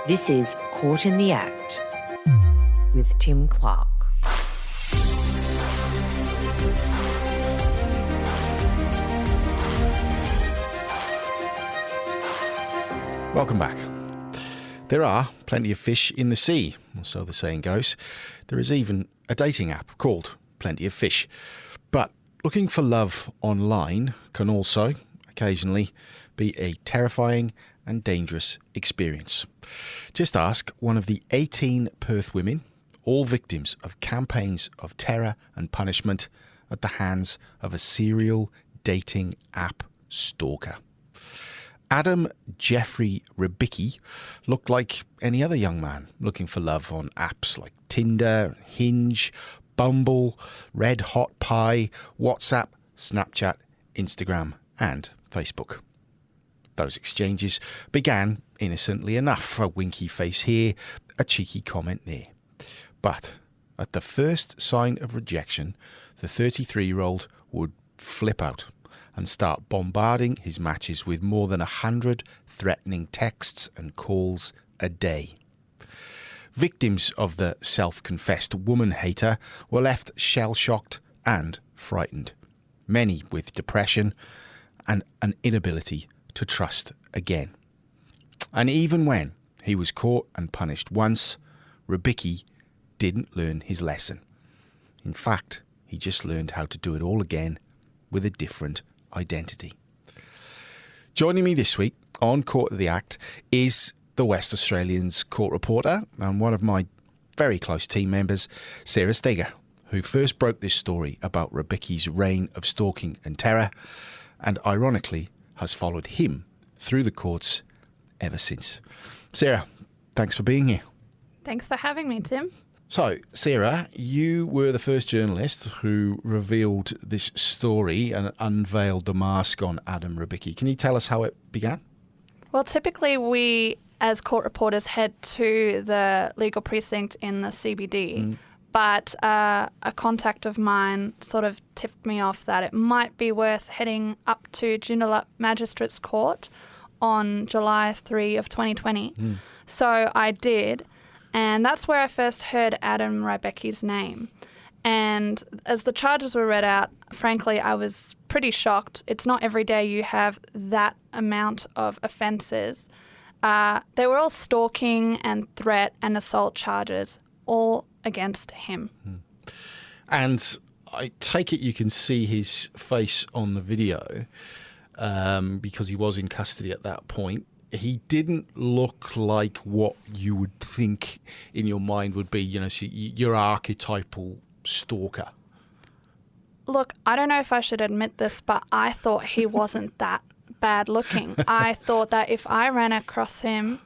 This is Caught in the Act with Tim Clarke. Welcome back. There are plenty of fish in the sea, or so the saying goes. There is even a dating app called Plenty of Fish. But looking for love online can also, occasionally, be a terrifying and dangerous experience. Just ask one of the 18 Perth women, all victims of campaigns of terror and punishment at the hands of a serial dating app stalker. Adam Rybicki looked like any other young man looking for love on apps like Tinder, Hinge, Bumble, Red Hot Pie, WhatsApp, Snapchat, Instagram and Facebook. Those exchanges began innocently enough, a winky face here, a cheeky comment there. But at the first sign of rejection, the 33-year-old would flip out and start bombarding his matches with more than 100 threatening texts and calls a day. Victims of the self-confessed woman-hater were left shell-shocked and frightened, many with depression and an inability to trust again. And even when he was caught and punished once, Rybicki didn't learn his lesson. In fact, he just learned how to do it all again with a different identity. Joining me this week on Court of the Act is the West Australian's court reporter and one of my very close team members, Sarah Steger, who first broke this story about Rybicki's reign of stalking and terror, and ironically has followed him through the courts ever since. Sarah, thanks for being here. Thanks for having me, Tim. So, Sarah, you were the first journalist who revealed this story and unveiled the mask on Adam Rybicki. Can you tell us how it began? Well, typically we, as court reporters, head to the legal precinct in the CBD, but a contact of mine sort of tipped me off that it might be worth heading up to Joondalup Magistrates Court on July 3 of 2020. So I did. And that's where I first heard Adam Rybicki's name. And as the charges were read out, frankly, I was pretty shocked. It's not every day you have that amount of offences. They were all stalking and threat and assault charges, all against him. And I take it you can see his face on the video because he was in custody at that point. He didn't look like what you would think in your mind would be, your archetypal stalker. Look, I don't know if I should admit this, but I thought he wasn't that bad looking. I thought that if I ran across him,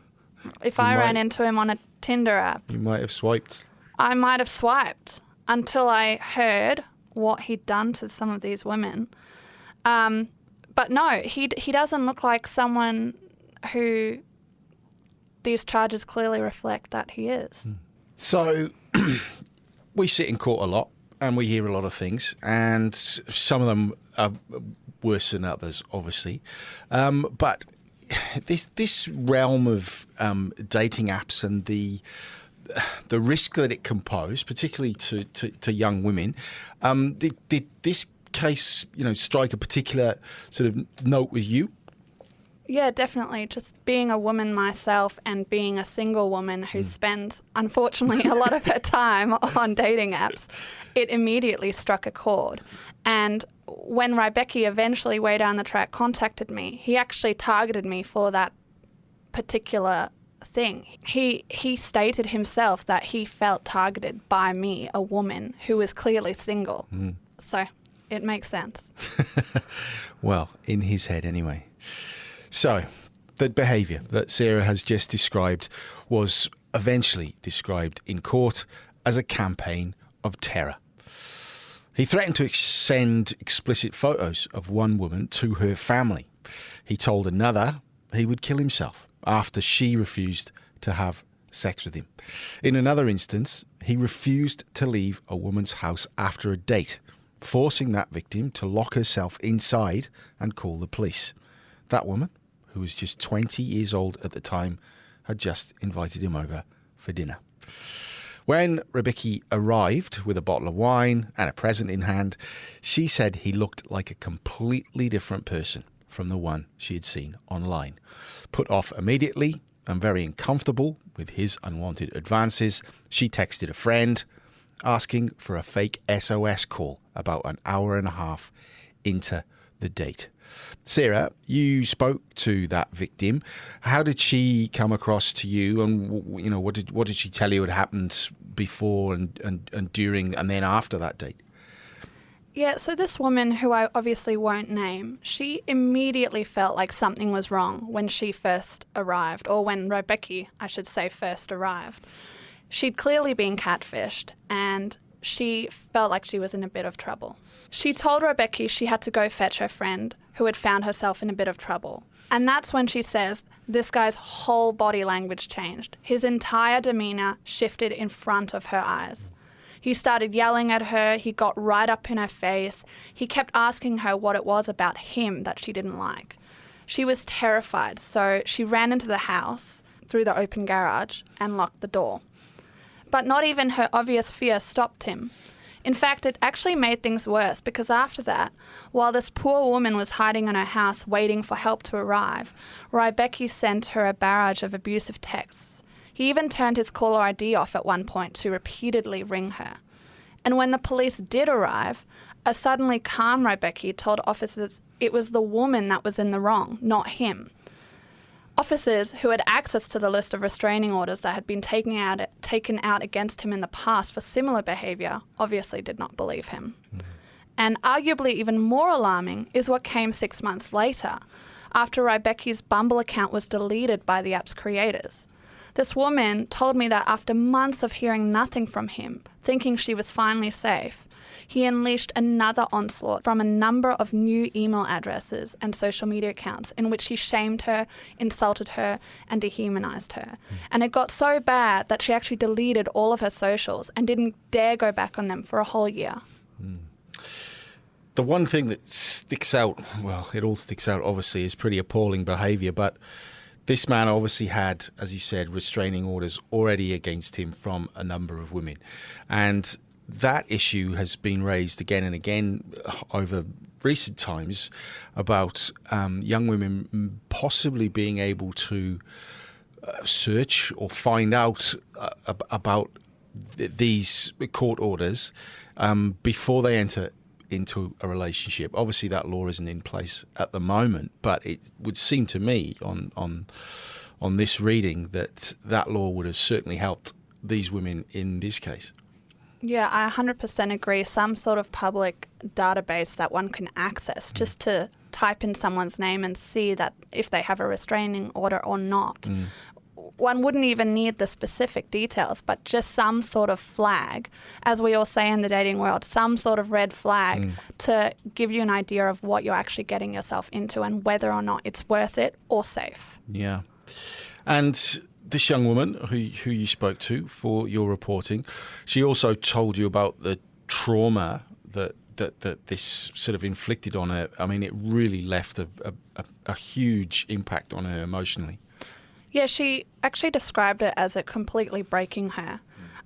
ran into him on a Tinder app, you might have swiped. I might have swiped until I heard what he'd done to some of these women. But no, he doesn't look like someone who these charges clearly reflect that he is. So we sit in court a lot and we hear a lot of things, and some of them are worse than others, obviously. But this realm of dating apps and the risk that it can pose, particularly to young women, did this case, strike a particular sort of note with you? Yeah, definitely. Just being a woman myself and being a single woman who spends, unfortunately, a lot of her time on dating apps, it immediately struck a chord. And when Rybicki eventually, way down the track, contacted me, he actually targeted me for that particular thing. He stated himself that he felt targeted by me, a woman who was clearly single. So it makes sense. Well, in his head anyway. So, the behaviour that Sarah has just described was eventually described in court as a campaign of terror. He threatened to send explicit photos of one woman to her family. He told another he would kill himself after she refused to have sex with him. In another instance, he refused to leave a woman's house after a date, forcing that victim to lock herself inside and call the police. That woman, who was just 20 years old at the time, had just invited him over for dinner. When Rybicki arrived with a bottle of wine and a present in hand, she said he looked like a completely different person from the one she had seen online. Put off immediately and very uncomfortable with his unwanted advances, she texted a friend asking for a fake SOS call about an hour and a half into the date. Sarah, you spoke to that victim. How did she come across to you, and what did she tell you had happened before and during and then after that date? Yeah, so this woman, who I obviously won't name, she immediately felt like something was wrong when she first arrived, or when Rybicki, I should say, first arrived. She'd clearly been catfished, and she felt like she was in a bit of trouble. She told Rybicki she had to go fetch her friend, who had found herself in a bit of trouble. And that's when she says this guy's whole body language changed. His entire demeanour shifted in front of her eyes. He started yelling at her, he got right up in her face, he kept asking her what it was about him that she didn't like. She was terrified, so she ran into the house through the open garage and locked the door. But not even her obvious fear stopped him. In fact, it actually made things worse, because after that, while this poor woman was hiding in her house waiting for help to arrive, Rybicki sent her a barrage of abusive texts. He even turned his caller ID off at one point to repeatedly ring her. And when the police did arrive, a suddenly calm Rybicki told officers it was the woman that was in the wrong, not him. Officers who had access to the list of restraining orders that had been taken out against him in the past for similar behaviour obviously did not believe him. And arguably even more alarming is what came 6 months later, after Rybicki's Bumble account was deleted by the app's creators. This woman told me that after months of hearing nothing from him, thinking she was finally safe, he unleashed another onslaught from a number of new email addresses and social media accounts in which he shamed her, insulted her, and dehumanized her. And it got so bad that she actually deleted all of her socials and didn't dare go back on them for a whole year. The one thing that sticks out, well, it all sticks out obviously, is pretty appalling behaviour, but this man obviously had, as you said, restraining orders already against him from a number of women. And that issue has been raised again and again over recent times about young women possibly being able to search or find out about these court orders before they enter into a relationship. Obviously, that law isn't in place at the moment, but it would seem to me on this reading that law would have certainly helped these women in this case. Yeah, I 100% agree. Some sort of public database that one can access just to type in someone's name and see that if they have a restraining order or not. One wouldn't even need the specific details, but just some sort of flag, as we all say in the dating world, some sort of red flag to give you an idea of what you're actually getting yourself into and whether or not it's worth it or safe. Yeah. And this young woman who you spoke to for your reporting, she also told you about the trauma that this sort of inflicted on her. I mean, it really left a huge impact on her emotionally. Yeah, she actually described it as it completely breaking her.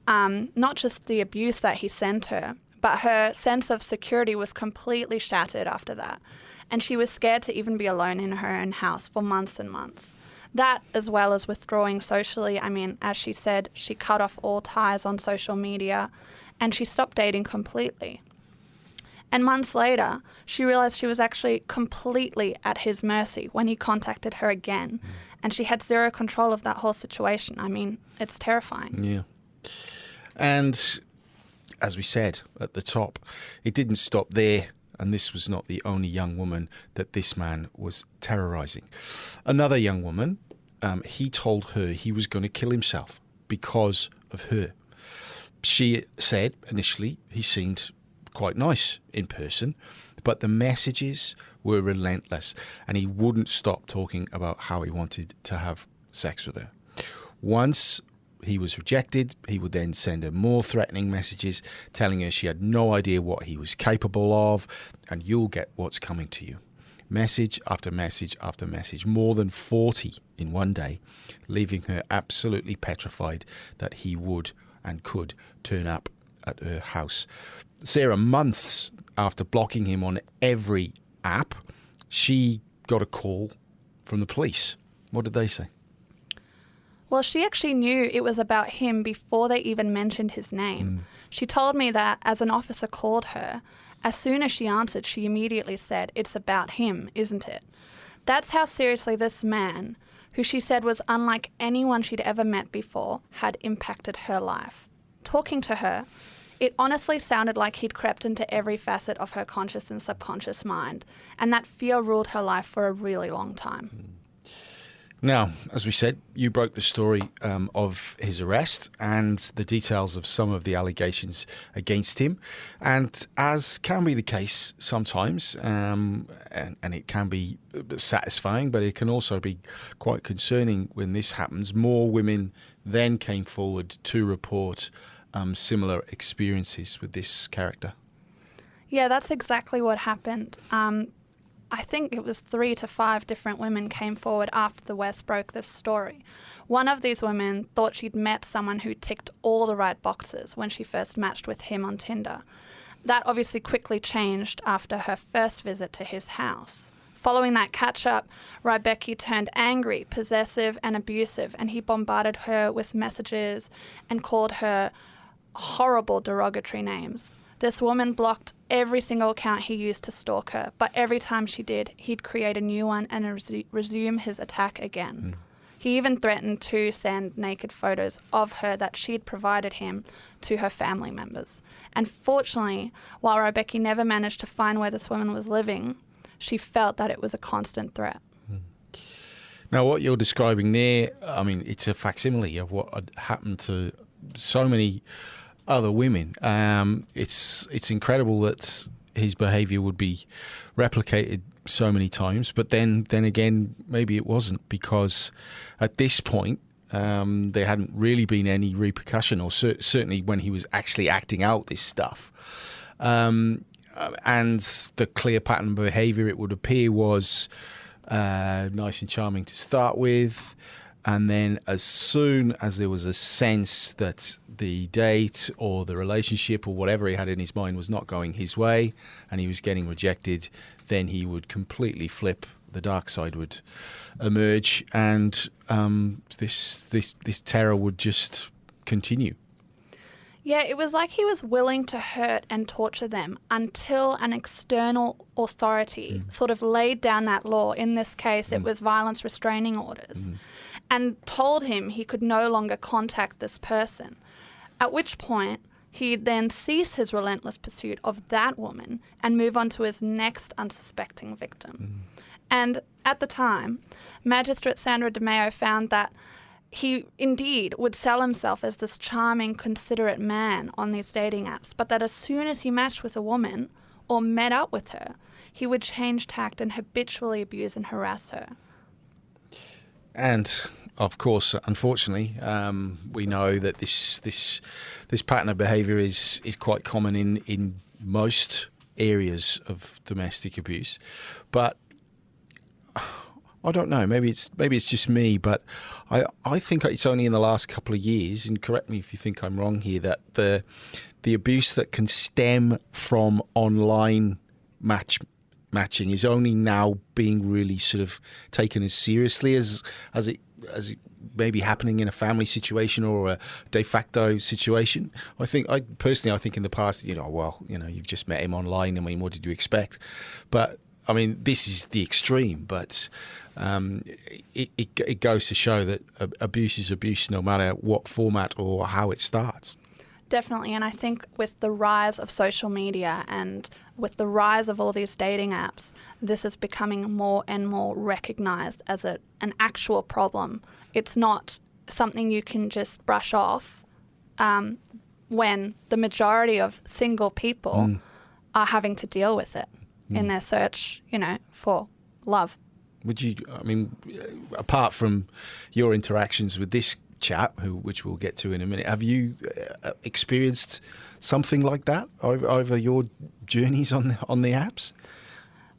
Not just the abuse that he sent her, but her sense of security was completely shattered after that. And she was scared to even be alone in her own house for months and months. That, as well as withdrawing socially. I mean, as she said, she cut off all ties on social media and she stopped dating completely. And months later, she realized she was actually completely at his mercy when he contacted her again. And she had zero control of that whole situation. I mean, it's terrifying. Yeah. And as we said at the top, it didn't stop there. And this was not the only young woman that this man was terrorizing. Another young woman, he told her he was going to kill himself because of her. She said initially he seemed quite nice in person, but the messages were relentless and he wouldn't stop talking about how he wanted to have sex with her. Once he was rejected, he would then send her more threatening messages telling her she had no idea what he was capable of and you'll get what's coming to you. message after message after message, more than 40 in one day, leaving her absolutely petrified that he would and could turn up at her house. Sarah, months after blocking him on every app, she got a call from the police. What did they say? Well, she actually knew it was about him before they even mentioned his name. She told me that as an officer called her, as soon as she answered, she immediately said, "It's about him, isn't it?" That's how seriously this man, who she said was unlike anyone she'd ever met before, had impacted her life. Talking to her, it honestly sounded like he'd crept into every facet of her conscious and subconscious mind, and that fear ruled her life for a really long time. Now, as we said, you broke the story of his arrest and the details of some of the allegations against him. And as can be the case sometimes, and it can be satisfying, but it can also be quite concerning when this happens, more women then came forward to report similar experiences with this character. Yeah, that's exactly what happened. I think it was 3 to 5 different women came forward after the West broke this story. One of these women thought she'd met someone who ticked all the right boxes when she first matched with him on Tinder. That obviously quickly changed after her first visit to his house. Following that catch-up, Rybicki turned angry, possessive and abusive, and he bombarded her with messages and called her horrible derogatory names. This woman blocked every single account he used to stalk her, but every time she did, he'd create a new one and resume his attack again. He even threatened to send naked photos of her that she'd provided him to her family members. And fortunately, while Rybicki never managed to find where this woman was living, she felt that it was a constant threat. Now, what you're describing there, I mean, it's a facsimile of what had happened to so many other women. It's incredible that his behaviour would be replicated so many times, but then again, maybe it wasn't, because at this point there hadn't really been any repercussion, or certainly when he was actually acting out this stuff. And the clear pattern of behaviour, it would appear, was nice and charming to start with. And then as soon as there was a sense that the date or the relationship or whatever he had in his mind was not going his way and he was getting rejected, then he would completely flip. The dark side would emerge, and this terror would just continue. Yeah, it was like he was willing to hurt and torture them until an external authority sort of laid down that law. In this case, it was violence restraining orders, and told him he could no longer contact this person, at which point he'd then cease his relentless pursuit of that woman and move on to his next unsuspecting victim. And at the time, Magistrate Sandra DeMeo found that he indeed would sell himself as this charming, considerate man on these dating apps, but that as soon as he matched with a woman or met up with her, he would change tact and habitually abuse and harass her. And of course, unfortunately, we know that this pattern of behaviour is quite common in most areas of domestic abuse. But I don't know. Maybe it's just me, but I think it's only in the last couple of years, and correct me if you think I'm wrong here, that the abuse that can stem from online matching is only now being really sort of taken as seriously as it may be happening in a family situation or a de facto situation. I think in the past, you've just met him online. I mean, what did you expect? But I mean, this is the extreme, but it goes to show that abuse is abuse, no matter what format or how it starts. Definitely, and I think with the rise of social media and with the rise of all these dating apps, this is becoming more and more recognised as an actual problem. It's not something you can just brush off when the majority of single people are having to deal with it in their search, for love. Would you, I mean, apart from your interactions with this chap, which we'll get to in a minute, have you experienced something like that over your journeys on the apps?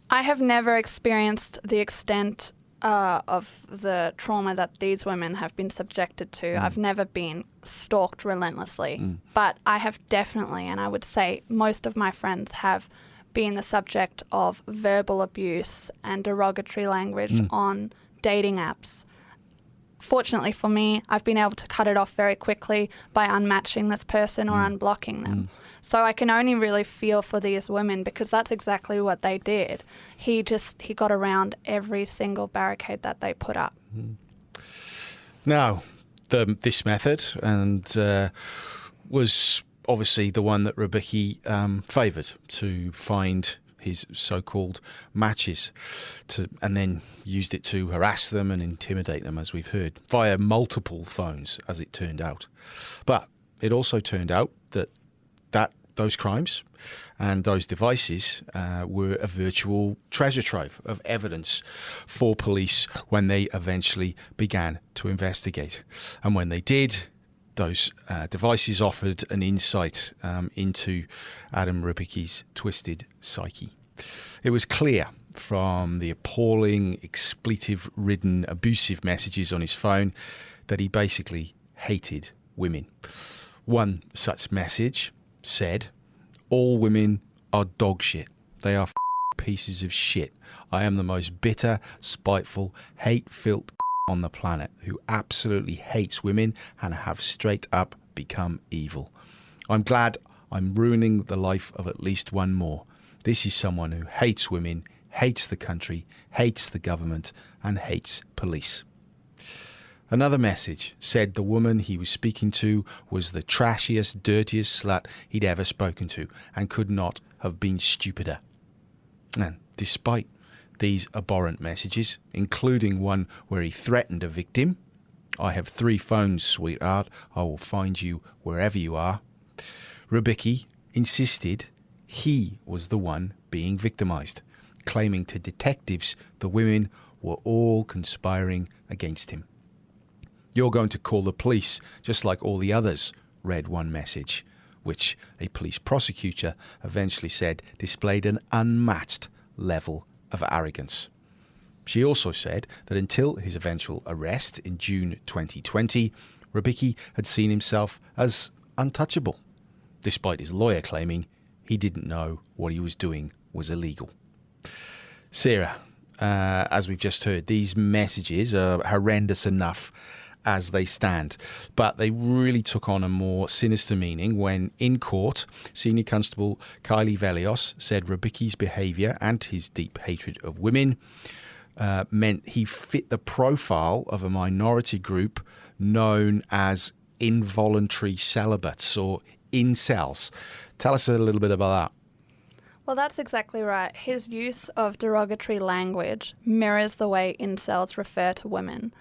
I have never experienced the extent of the trauma that these women have been subjected to. I've never been stalked relentlessly, but I have definitely, and I would say most of my friends have been the subject of verbal abuse and derogatory language on dating apps. Fortunately for me, I've been able to cut it off very quickly by unmatching this person or unblocking them. So I can only really feel for these women because that's exactly what they did. He got around every single barricade that they put up. Now, this method was obviously the one that Rybicki favoured to find his so-called matches, and then used it to harass them and intimidate them, as we've heard, via multiple phones, as it turned out. But it also turned out that those crimes and those devices were a virtual treasure trove of evidence for police when they eventually began to investigate. And when they did, those devices offered an insight into Adam Rybicki's twisted psyche. It was clear from the appalling, expletive-ridden, abusive messages on his phone that he basically hated women. One such message said, "All women are dog shit. They are pieces of shit. I am the most bitter, spiteful, hate-filled on the planet who absolutely hates women and have straight up become evil. I'm glad I'm ruining the life of at least one more. This is someone who hates women, hates the country, hates the government, and hates police." Another message said the woman he was speaking to was the trashiest, dirtiest slut he'd ever spoken to and could not have been stupider. And despite these abhorrent messages, including one where he threatened a victim, "I have 3 phones, sweetheart. I will find you wherever you are," Rybicki insisted he was the one being victimised, claiming to detectives the women were all conspiring against him. "You're going to call the police just like all the others," read one message, which a police prosecutor eventually said displayed an unmatched level of arrogance. She also said that until his eventual arrest in June 2020, Rybicki had seen himself as untouchable, despite his lawyer claiming he didn't know what he was doing was illegal. Sarah, as we've just heard, these messages are horrendous enough as they stand, but they really took on a more sinister meaning when, in court, Senior Constable Kylie Velios said Rybicki's behaviour and his deep hatred of women meant he fit the profile of a minority group known as involuntary celibates, or incels. Tell us a little bit about that. Well, that's exactly right. His use of derogatory language mirrors the way incels refer to women.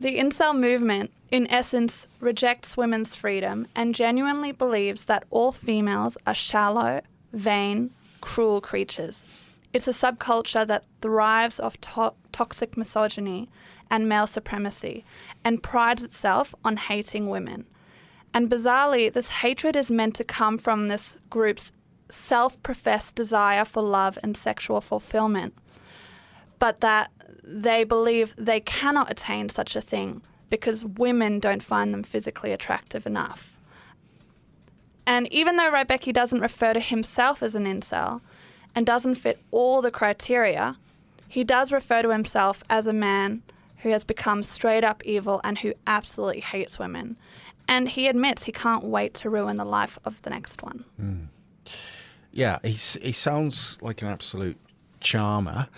The incel movement, in essence, rejects women's freedom and genuinely believes that all females are shallow, vain, cruel creatures. It's a subculture that thrives off toxic misogyny and male supremacy and prides itself on hating women. And bizarrely, this hatred is meant to come from this group's self-professed desire for love and sexual fulfillment, but that they believe they cannot attain such a thing because women don't find them physically attractive enough. And even though Rybicki doesn't refer to himself as an incel and doesn't fit all the criteria, he does refer to himself as a man who has become straight up evil and who absolutely hates women. And he admits he can't wait to ruin the life of the next one. Yeah, he sounds like an absolute charmer.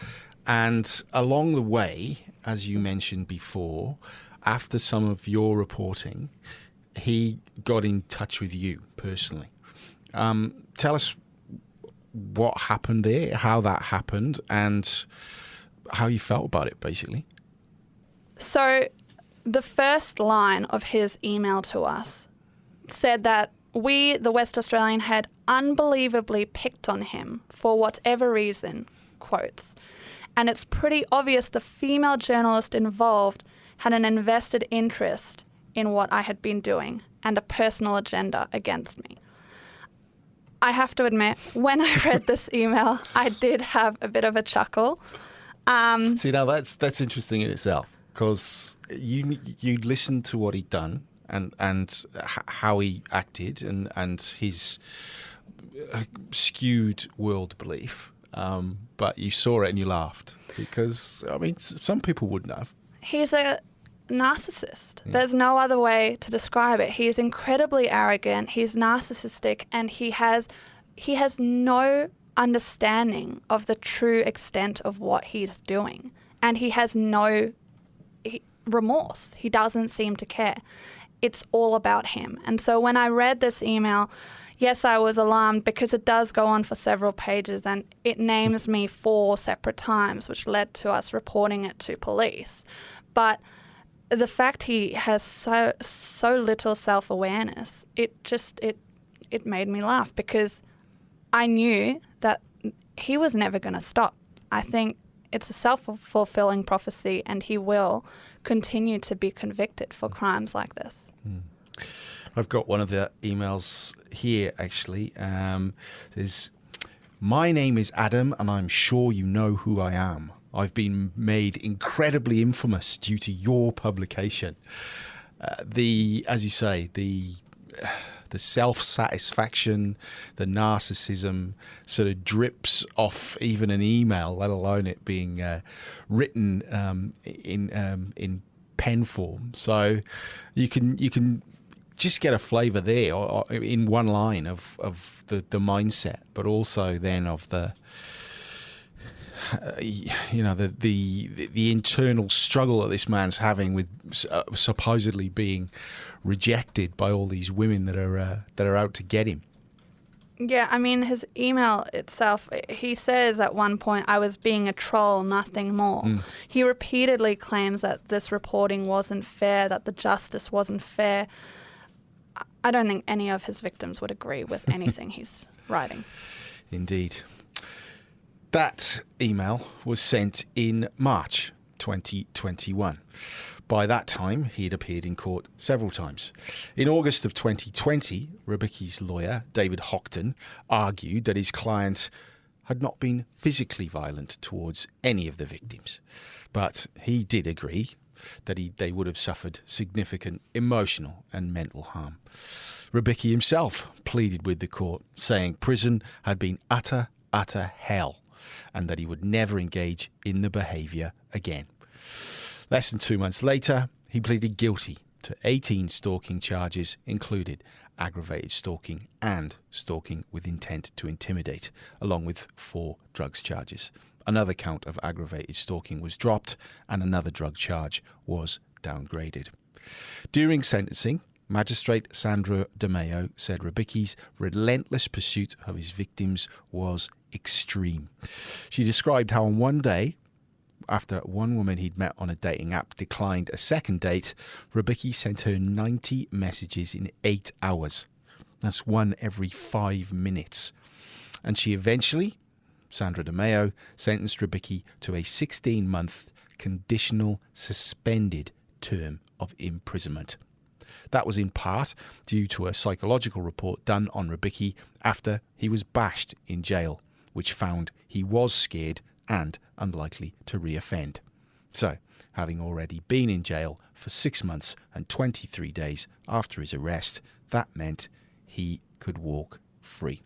And along the way, as you mentioned before, after some of your reporting, he got in touch with you personally. Tell us what happened there, how that happened, and how you felt about it, basically. So the first line of his email to us said that we, the West Australian, had unbelievably picked on him for whatever reason, quotes. And it's pretty obvious the female journalist involved had an invested interest in what I had been doing and a personal agenda against me. I have to admit, when I read this email, I did have a bit of a chuckle. See, now that's interesting in itself, because you listened to what he'd done and how he acted and his skewed world belief, but you saw it and you laughed, because, I mean, some people wouldn't have. He's a narcissist. Yeah. There's no other way to describe it. He's incredibly arrogant, he's narcissistic, and he has no understanding of the true extent of what he's doing. And he has no remorse. He doesn't seem to care. It's all about him. And so when I read this email, yes, I was alarmed, because it does go on for several pages and it names me 4 separate times, which led to us reporting it to police. But the fact he has so little self-awareness, it made me laugh, because I knew that he was never going to stop. I think it's a self-fulfilling prophecy, and he will continue to be convicted for crimes like this. I've got one of the emails here, actually. It says, "My name is Adam, and I'm sure you know who I am. I've been made incredibly infamous due to your publication." As you say, the self-satisfaction, the narcissism sort of drips off even an email, let alone it being written in pen form. So you can just get a flavour there, or in one line of the mindset, but also then of the the internal struggle that this man's having with supposedly being rejected by all these women that are out to get him. Yeah, I mean, his email itself, he says at one point, "I was being a troll, nothing more." He repeatedly claims that this reporting wasn't fair, that the justice wasn't fair. I don't think any of his victims would agree with anything he's writing. Indeed. That email was sent in March 2021. By that time, he had appeared in court several times. In August of 2020, Rybicki's lawyer, David Hockton, argued that his client had not been physically violent towards any of the victims, but he did agree that they would have suffered significant emotional and mental harm. Rybicki himself pleaded with the court, saying prison had been utter hell, and that he would never engage in the behaviour again. Less than 2 months later, he pleaded guilty to 18 stalking charges, included aggravated stalking and stalking with intent to intimidate, along with 4 drugs charges. Another count of aggravated stalking was dropped, and another drug charge was downgraded. During sentencing, Magistrate Sandra DeMeo said Rybicki's relentless pursuit of his victims was extreme. She described how on one day, after one woman he'd met on a dating app declined a second date, Rybicki sent her 90 messages in 8 hours. That's one every 5 minutes. And she eventually, Sandra DeMeo, sentenced Rybicki to a 16-month conditional suspended term of imprisonment. That was in part due to a psychological report done on Rybicki after he was bashed in jail, which found he was scared and unlikely to reoffend. So, having already been in jail for 6 months and 23 days after his arrest, that meant he could walk free.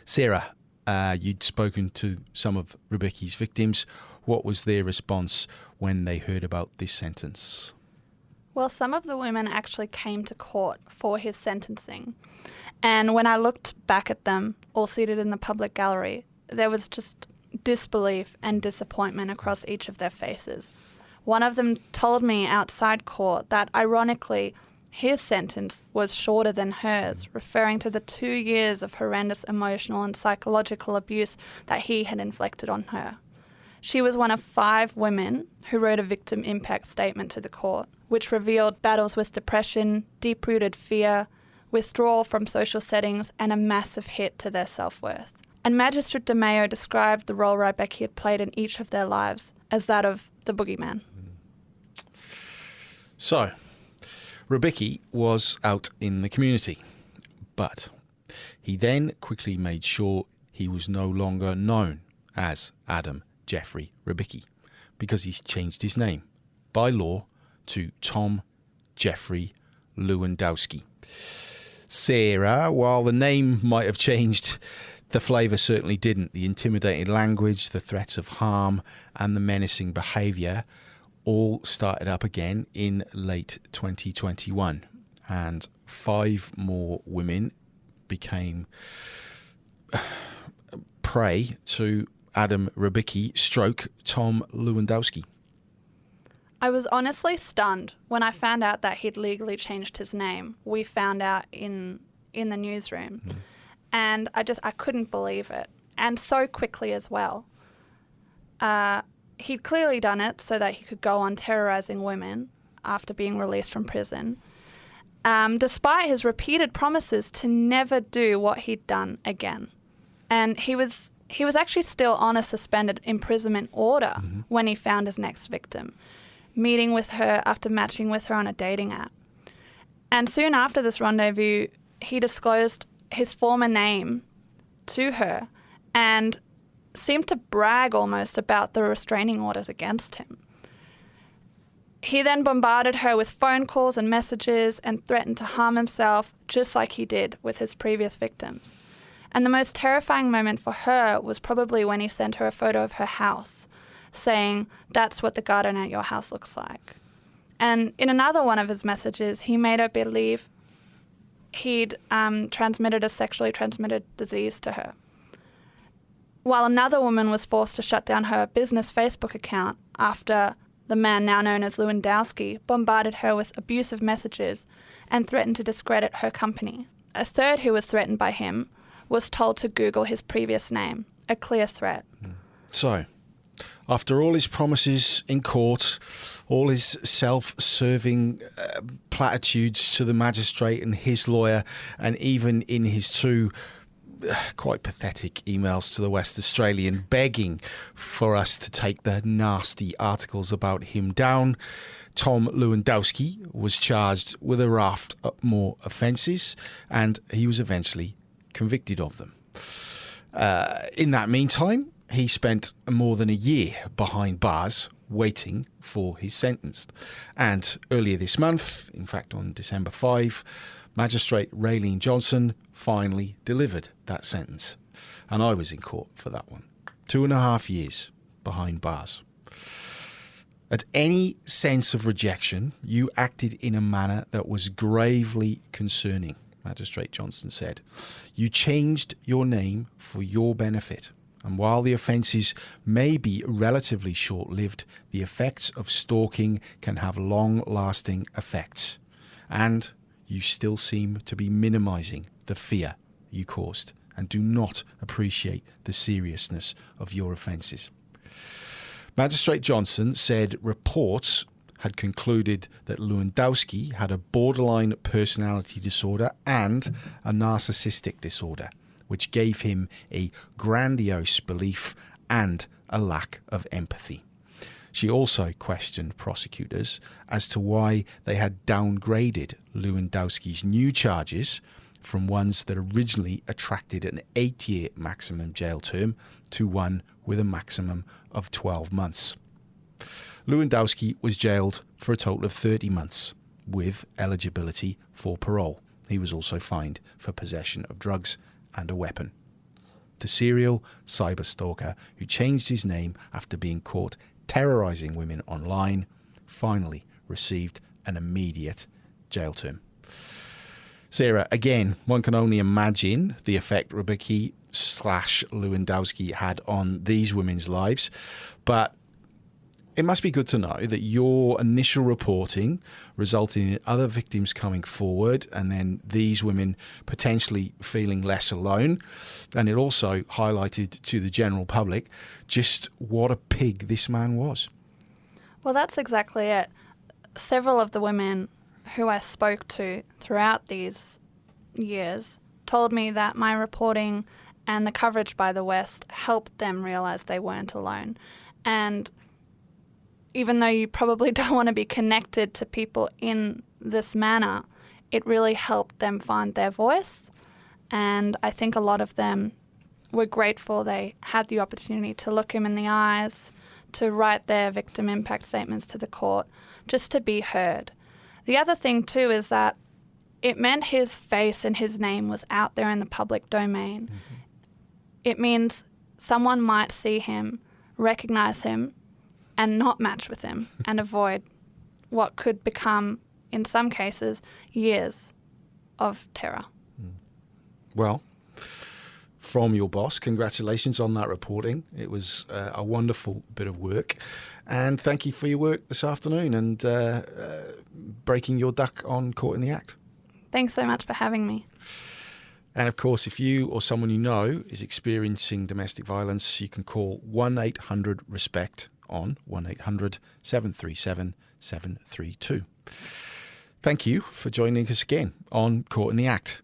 Sarah, you'd spoken to some of Rybicki's victims. What was their response when they heard about this sentence? Well, some of the women actually came to court for his sentencing. And when I looked back at them, all seated in the public gallery, there was just disbelief and disappointment across each of their faces. One of them told me outside court that, ironically, his sentence was shorter than hers, referring to the 2 years of horrendous emotional and psychological abuse that he had inflicted on her. She was one of 5 women who wrote a victim impact statement to the court, which revealed battles with depression, deep-rooted fear, withdrawal from social settings, and a massive hit to their self-worth. And Magistrate DeMeo described the role Rybicki had played in each of their lives as that of the boogeyman. So, Rybicki was out in the community, but He then quickly made sure he was no longer known as Adam Jeffrey Rybicki, because he changed his name by law to Tom Jeffrey Lewandowski. Sarah, while the name might have changed, the flavour certainly didn't. The intimidating language, the threats of harm, and the menacing behaviour all started up again in late 2021. And 5 more women became prey to Adam Rybicki / Tom Lewandowski. I was honestly stunned when I found out that he'd legally changed his name. We found out in the newsroom. And I couldn't believe it. And so quickly as well. He'd clearly done it so that he could go on terrorising women after being released from prison, despite his repeated promises to never do what he'd done again. And he was actually still on a suspended imprisonment order when he found his next victim, meeting with her after matching with her on a dating app. And soon after this rendezvous, he disclosed his former name to her and seemed to brag almost about the restraining orders against him. He then bombarded her with phone calls and messages and threatened to harm himself, just like he did with his previous victims. And the most terrifying moment for her was probably when he sent her a photo of her house, saying, "That's what the garden at your house looks like." And in another one of his messages, he made her believe he'd transmitted a sexually transmitted disease to her. While another woman was forced to shut down her business Facebook account after the man now known as Lewandowski bombarded her with abusive messages and threatened to discredit her company. A third who was threatened by him was told to Google his previous name, a clear threat. So, after all his promises in court, all his self-serving platitudes to the magistrate and his lawyer, and even in his 2 quite pathetic emails to the West Australian begging for us to take the nasty articles about him down, Tom Lewandowski was charged with a raft of more offences, and he was eventually convicted of them. In that meantime, he spent more than a year behind bars waiting for his sentence. And earlier this month, in fact on December 5, Magistrate Raylene Johnson finally delivered that sentence. And I was in court for that one. 2.5 years behind bars. At any sense of rejection, you acted in a manner that was gravely concerning, Magistrate Johnson said. You changed your name for your benefit. And while the offences may be relatively short-lived, the effects of stalking can have long-lasting effects. And you still seem to be minimising the fear you caused and do not appreciate the seriousness of your offences. Magistrate Johnson said reports had concluded that Lewandowski had a borderline personality disorder and a narcissistic disorder, which gave him a grandiose belief and a lack of empathy. She also questioned prosecutors as to why they had downgraded Lewandowski's new charges from ones that originally attracted an 8-year maximum jail term to one with a maximum of 12 months. Lewandowski was jailed for a total of 30 months with eligibility for parole. He was also fined for possession of drugs and a weapon. The serial cyber stalker who changed his name after being caught terrorising women online finally received an immediate jail term. Sarah, again, one can only imagine the effect Rybicki / Lewandowski had on these women's lives, but it must be good to know that your initial reporting resulted in other victims coming forward and then these women potentially feeling less alone. And it also highlighted to the general public just what a pig this man was. Well, that's exactly it. Several of the women who I spoke to throughout these years told me that my reporting and the coverage by the West helped them realise they weren't alone. And even though you probably don't want to be connected to people in this manner, it really helped them find their voice And I think a lot of them were grateful they had the opportunity to look him in the eyes, to write their victim impact statements to the court, just to be heard. The other thing too is that it meant his face and his name was out there in the public domain. Mm-hmm. It means someone might see him, recognize him, and not match with him and avoid what could become, in some cases, years of terror. Well, from your boss, congratulations on that reporting. It was a wonderful bit of work. And thank you for your work this afternoon and breaking your duck on Caught in the Act. Thanks so much for having me. And of course, if you or someone you know is experiencing domestic violence, you can call 1-800-RESPECT on 1-800-737-732. Thank you for joining us again on Caught in the Act.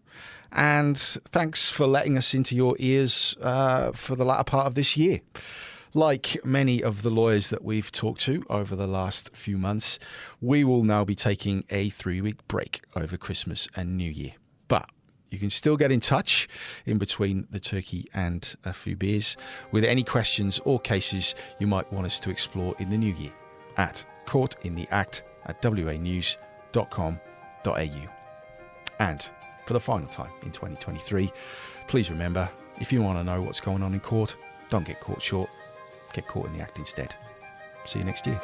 And thanks for letting us into your ears for the latter part of this year. Like many of the lawyers that we've talked to over the last few months, we will now be taking a 3-week break over Christmas and New Year. But you can still get in touch in between the turkey and a few beers with any questions or cases you might want us to explore in the new year at caughtintheact@wanews.com.au. And for the final time in 2023, please remember, if you want to know what's going on in court, don't get caught short. Get caught in the act instead. See you next year.